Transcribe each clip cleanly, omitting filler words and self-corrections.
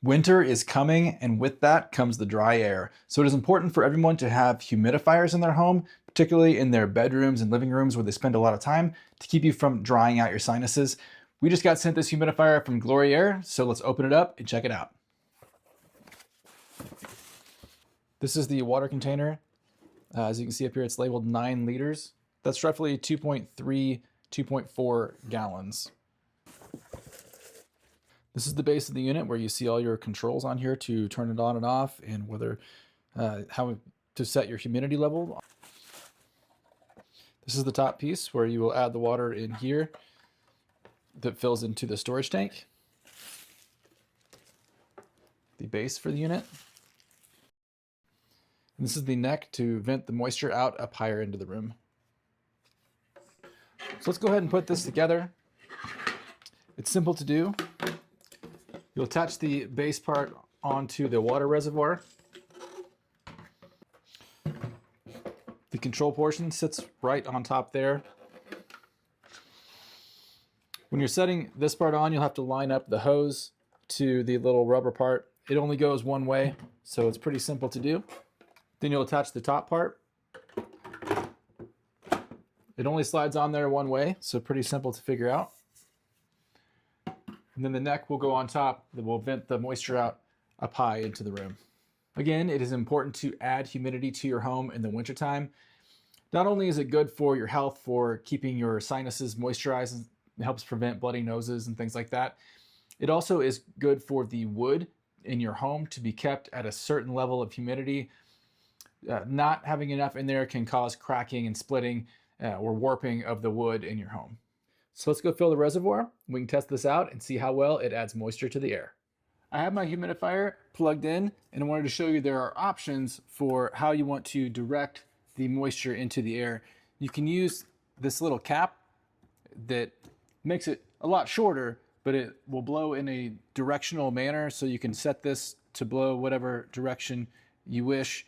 Winter is coming, and with that comes the dry air. So it is important for everyone to have humidifiers in their home, particularly in their bedrooms and living rooms where they spend a lot of time, to keep you from drying out your sinuses. We just got sent this humidifier from Gloryair, so let's open it up and check it out. This is the water container. As you can see up here, it's labeled 9 liters. That's roughly 2.3, 2.4 gallons. This is the base of the unit where you see all your controls on here to turn it on and off, and whether how to set your humidity level. This is the top piece where you will add the water in here that fills into the storage tank. The base for the unit. And this is the neck to vent the moisture out up higher into the room. So let's go ahead and put this together. It's simple to do. You'll attach the base part onto the water reservoir. The control portion sits right on top there. When you're setting this part on, you'll have to line up the hose to the little rubber part. It only goes one way, so it's pretty simple to do. Then you'll attach the top part. It only slides on there one way, so pretty simple to figure out. And then the neck will go on top that will vent the moisture out up high into the room. Again, it is important to add humidity to your home in the wintertime. Not only is it good for your health, for keeping your sinuses moisturized, it helps prevent bloody noses and things like that. It also is good for the wood in your home to be kept at a certain level of humidity. Not having enough in there can cause cracking and splitting or warping of the wood in your home. So let's go fill the reservoir. We can test this out and see how well it adds moisture to the air. I have my humidifier plugged in, and I wanted to show you there are options for how you want to direct the moisture into the air. You can use this little cap that makes it a lot shorter, but it will blow in a directional manner, so you can set this to blow whatever direction you wish.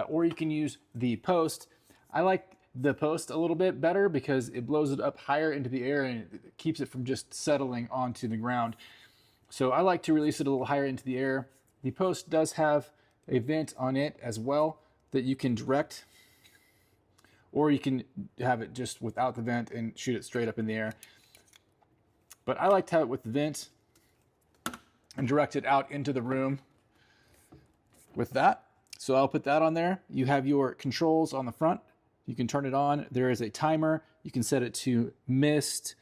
Or you can use the post. I like the post a little bit better because it blows it up higher into the air and it keeps it from just settling onto the ground. So I like to release it a little higher into the air. The post does have a vent on it as well that you can direct, or you can have it just without the vent and shoot it straight up in the air. But I like to have it with the vent and direct it out into the room with that. So I'll put that on there. You have your controls on the front. You can turn it on. There is a timer. You can set it to mist,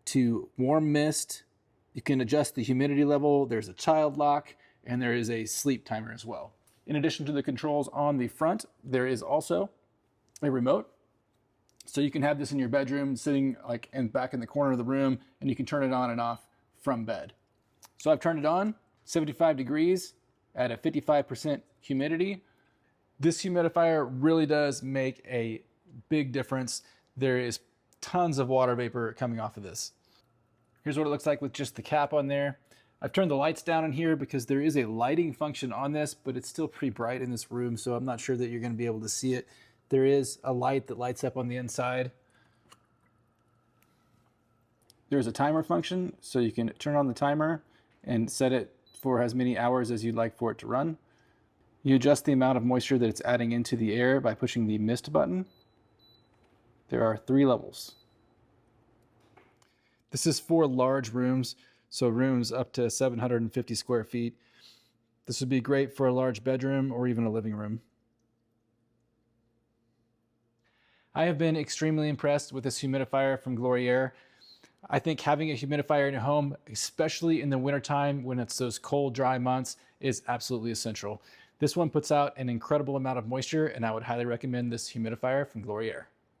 to warm mist. You can adjust the humidity level. There's a child lock, and there is a sleep timer as well. In addition to the controls on the front, there is also a remote. So you can have this in your bedroom, sitting like back in the corner of the room, and you can turn it on and off from bed. So I've turned it on, 75 degrees at a 55% humidity. This humidifier really does make a big difference. There is tons of water vapor coming off of this. Here's what it looks like with just the cap on there. I've turned the lights down in here because there is a lighting function on this, but it's still pretty bright in this room, so I'm not sure that you're going to be able to see it. There is a light that lights up on the inside. There's a timer function, so you can turn on the timer and set it for as many hours as you'd like for it to run. You adjust the amount of moisture that it's adding into the air by pushing the mist button. There are 3 levels. This is for large rooms, so rooms up to 750 square feet. This would be great for a large bedroom or even a living room. I have been extremely impressed with this humidifier from Gloryair. I think having a humidifier in your home, especially in the wintertime when it's those cold, dry months, is absolutely essential. This one puts out an incredible amount of moisture, and I would highly recommend this humidifier from Gloryair.